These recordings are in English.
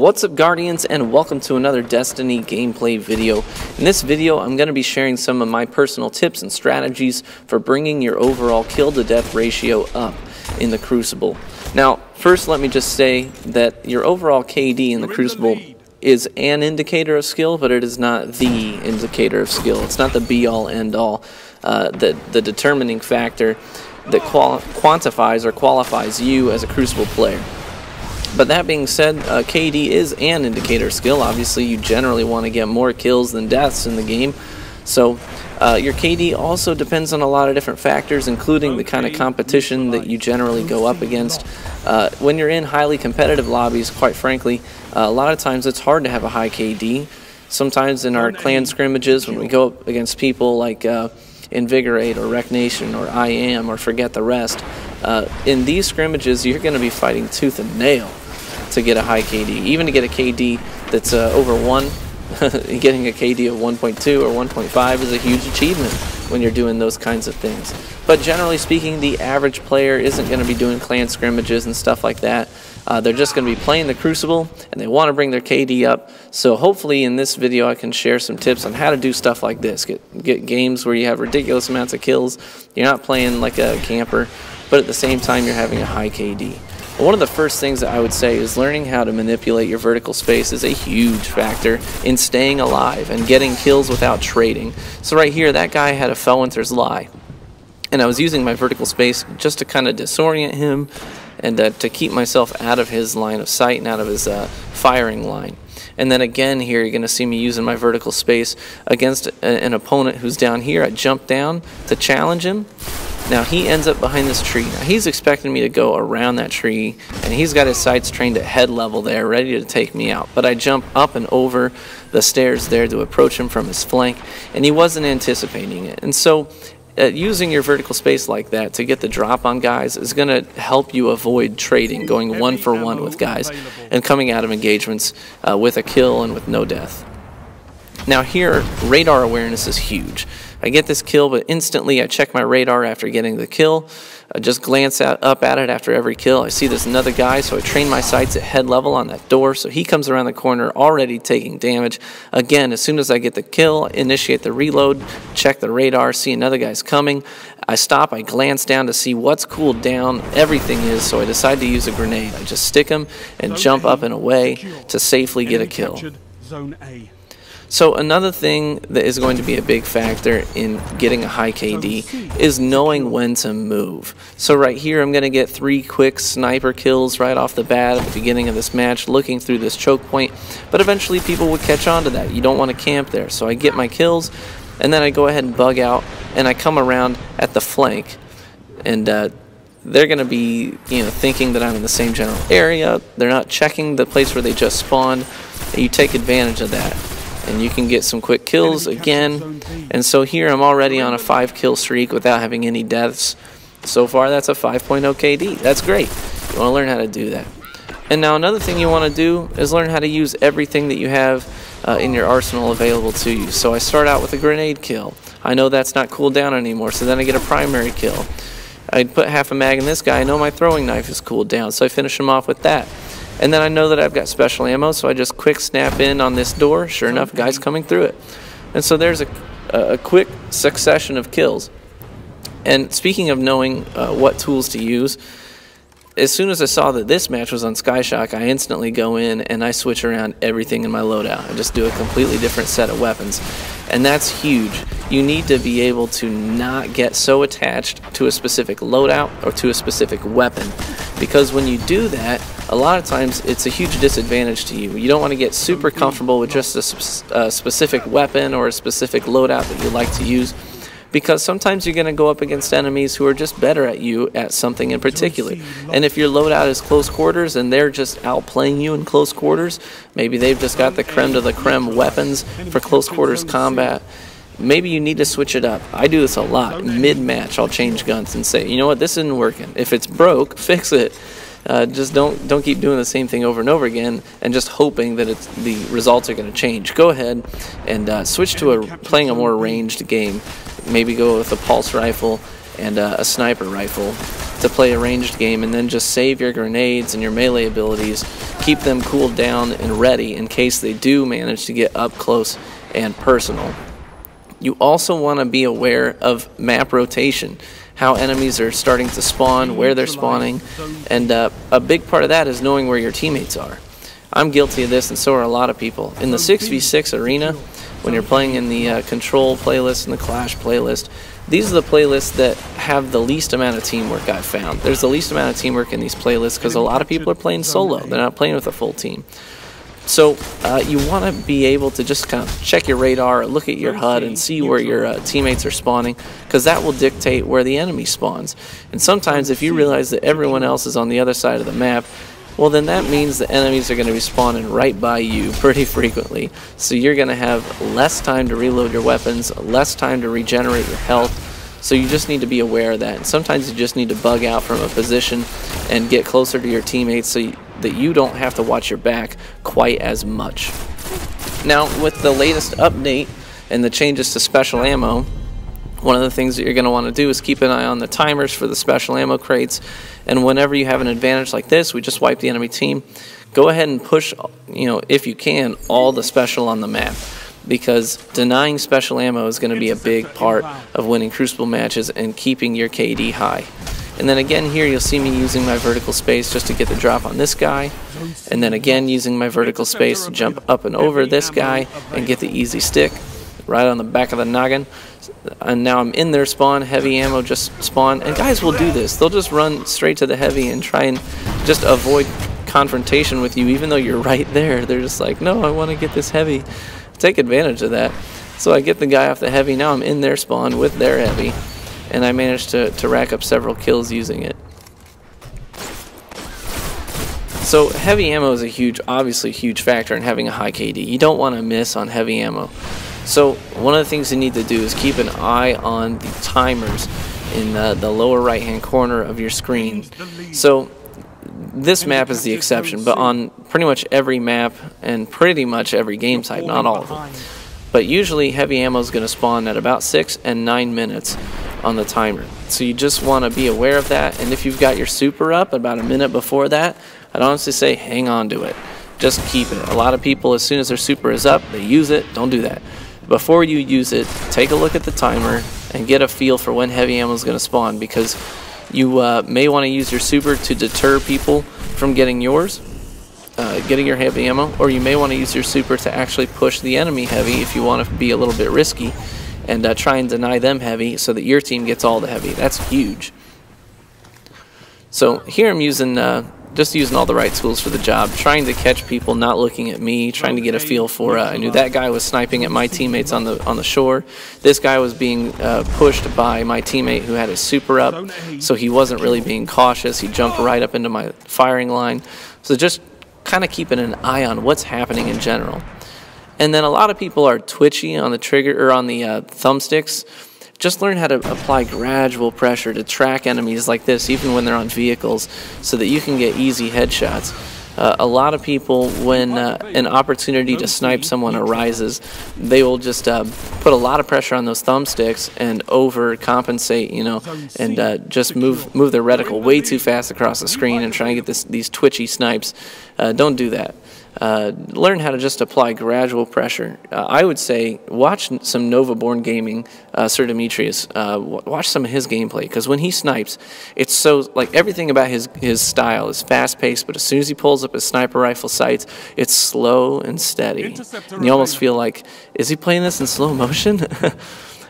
What's up, Guardians, and welcome to another Destiny gameplay video. In this video, I'm going to be sharing some of my personal tips and strategies for bringing your overall kill-to-death ratio up in the Crucible. Now, first let me just say that your overall KD in the Crucible is an indicator of skill, but it is not the indicator of skill. It's not the be-all, end-all, the determining factor that quantifies or qualifies you as a Crucible player. But that being said, KD is an indicator of skill. Obviously, you generally want to get more kills than deaths in the game. So your KD also depends on a lot of different factors, including the kind of competition that you generally go up against. When you're in highly competitive lobbies, quite frankly, a lot of times it's hard to have a high KD. Sometimes in our clan scrimmages, when we go up against people like Invigorate or Wreck Nation or I Am or Forget the Rest, in these scrimmages you're going to be fighting tooth and nail to get a high KD. Even to get a KD that's over 1, getting a KD of 1.2 or 1.5 is a huge achievement when you're doing those kinds of things. But generally speaking, the average player isn't going to be doing clan scrimmages and stuff like that. They're just going to be playing the Crucible, and they want to bring their KD up. So hopefully in this video I can share some tips on how to do stuff like this. Get games where you have ridiculous amounts of kills. You're not playing like a camper, but at the same time you're having a high KD. One of the first things that I would say is learning how to manipulate your vertical space is a huge factor in staying alive and getting kills without trading. So right here, that guy had a Felwinter's Lie, and I was using my vertical space just to kind of disorient him and to keep myself out of his line of sight and out of his firing line. And then again here, you're going to see me using my vertical space against an opponent who's down here. I jump down to challenge him. Now he ends up behind this tree. Now he's expecting me to go around that tree, and he's got his sights trained at head level there, ready to take me out. But I jump up and over the stairs there to approach him from his flank, and he wasn't anticipating it. And so using your vertical space like that to get the drop on guys is going to help you avoid trading, going 1-for-1 with guys, and coming out of engagements with a kill and with no death. Now here, radar awareness is huge. I get this kill, but instantly I check my radar after getting the kill. I just glance up at it after every kill. I see there's another guy, so I train my sights at head level on that door, so he comes around the corner already taking damage. Again, as soon as I get the kill, initiate the reload, check the radar, see another guy's coming. I stop, I glance down to see what's cooled down everything is, so I decide to use a grenade. I just stick him and jump up and away to safely get a kill. So another thing that is going to be a big factor in getting a high KD is knowing when to move. So right here I'm going to get 3 quick sniper kills right off the bat at the beginning of this match, looking through this choke point, but eventually people would catch on to that. You don't want to camp there. So I get my kills, and then I go ahead and bug out, and I come around at the flank, and they're going to be thinking that I'm in the same general area. They're not checking the place where they just spawned. You take advantage of that, and you can get some quick kills again. And so here I'm already on a 5-kill streak without having any deaths. So far that's a 5.0 KD. That's great. You want to learn how to do that. And now another thing you want to do is learn how to use everything that you have in your arsenal available to you. So I start out with a grenade kill. I know that's not cooled down anymore, so then I get a primary kill. I put half a mag in this guy. I know my throwing knife is cooled down, so I finish him off with that. And then I know that I've got special ammo, so I just quick snap in on this door. Sure enough, guys coming through it. And so there's a quick succession of kills. And speaking of knowing what tools to use, as soon as I saw that this match was on Skyshock, I instantly go in and I switch around everything in my loadout. I just do a completely different set of weapons. And that's huge. You need to be able to not get so attached to a specific loadout or to a specific weapon, because when you do that, a lot of times it's a huge disadvantage to you. You don't want to get super comfortable with just a specific weapon or a specific loadout that you like to use, because sometimes you're going to go up against enemies who are just better at you at something in particular. And if your loadout is close quarters and they're just outplaying you in close quarters, maybe they've just got the creme de la creme weapons for close quarters combat, maybe you need to switch it up. I do this a lot. Mid-match, I'll change guns and say, you know what, this isn't working. If it's broke, fix it. Just don't keep doing the same thing over and over again and just hoping that the results are going to change. Go ahead and switch to playing a more ranged game. Maybe go with a pulse rifle and a sniper rifle to play a ranged game, and then just save your grenades and your melee abilities. keep them cooled down and ready in case they do manage to get up close and personal. You also want to be aware of map rotation, how enemies are starting to spawn, where they're spawning, and a big part of that is knowing where your teammates are. I'm guilty of this, and so are a lot of people. In the 6v6 arena, when you're playing in the Control playlist and the Clash playlist, these are the playlists that have the least amount of teamwork I've found. There's the least amount of teamwork in these playlists because a lot of people are playing solo. They're not playing with a full team. So you want to be able to just kind of check your radar, look at your HUD, and see where your teammates are spawning, because that will dictate where the enemy spawns. And sometimes if you realize that everyone else is on the other side of the map, well, then that means the enemies are going to be spawning right by you pretty frequently. So you're going to have less time to reload your weapons, less time to regenerate your health. So you just need to be aware of that. And sometimes you just need to bug out from a position and get closer to your teammates so that you don't have to watch your back quite as much. Now, with the latest update and the changes to special ammo, one of the things that you're going to want to do is keep an eye on the timers for the special ammo crates. And whenever you have an advantage like this, we just wipe the enemy team, go ahead and push, if you can, all the special on the map. Because denying special ammo is going to be a big part of winning Crucible matches and keeping your KD high. And then again here you'll see me using my vertical space just to get the drop on this guy. And then again using my vertical space to jump up and over this guy and get the easy stick right on the back of the noggin. And now I'm in their spawn, heavy ammo just spawned. And guys will do this. They'll just run straight to the heavy and try and just avoid confrontation with you even though you're right there. They're just like, no, I want to get this heavy. Take advantage of that. So I get the guy off the heavy. Now I'm in their spawn with their heavy. And I managed to rack up several kills using it. So heavy ammo is obviously a huge factor in having a high KD. You don't want to miss on heavy ammo. So one of the things you need to do is keep an eye on the timers in the lower right hand corner of your screen. So this map is the exception, but on pretty much every map and pretty much every game type, not all of them. But usually heavy ammo is going to spawn at about 6 and 9 minutes on the timer. So you just want to be aware of that, and if you've got your super up about a minute before that, I'd honestly say hang on to it. Just keep it. A lot of people, as soon as their super is up, they use it. Don't do that. Before you use it, take a look at the timer and get a feel for when heavy ammo is going to spawn, because you may want to use your super to deter people from getting yours, getting your heavy ammo, or you may want to use your super to actually push the enemy heavy if you want to be a little bit risky and try and deny them heavy so that your team gets all the heavy. That's huge. So here I'm using just using all the right tools for the job, trying to catch people not looking at me, trying to get a feel for I knew that guy was sniping at my teammates on the shore. This guy was being pushed by my teammate who had his super up, so he wasn't really being cautious. He jumped right up into my firing line. So just kind of keeping an eye on what's happening in general. And then a lot of people are twitchy on the trigger or on the thumbsticks. Just learn how to apply gradual pressure to track enemies like this, even when they're on vehicles, so that you can get easy headshots. A lot of people, when an opportunity to snipe someone arises, they will just put a lot of pressure on those thumbsticks and overcompensate, and just move their reticle way too fast across the screen and try and get these twitchy snipes. Don't do that. Learn how to just apply gradual pressure. I would say watch some Nova Born Gaming, Sir Demetrius. Watch some of his gameplay, because when he snipes, it's so, like, everything about his style is fast-paced, but as soon as he pulls up his sniper rifle sights, it's slow and steady. And you almost feel like, is he playing this in slow motion?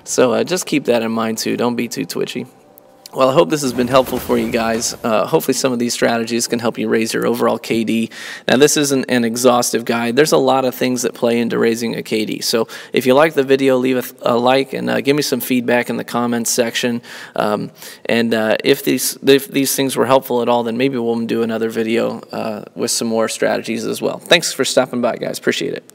So just keep that in mind too. Don't be too twitchy. Well, I hope this has been helpful for you guys. Hopefully some of these strategies can help you raise your overall KD. Now, this isn't an exhaustive guide. There's a lot of things that play into raising a KD. So if you like the video, leave a like and give me some feedback in the comments section. If these things were helpful at all, then maybe we'll do another video with some more strategies as well. Thanks for stopping by, guys. Appreciate it.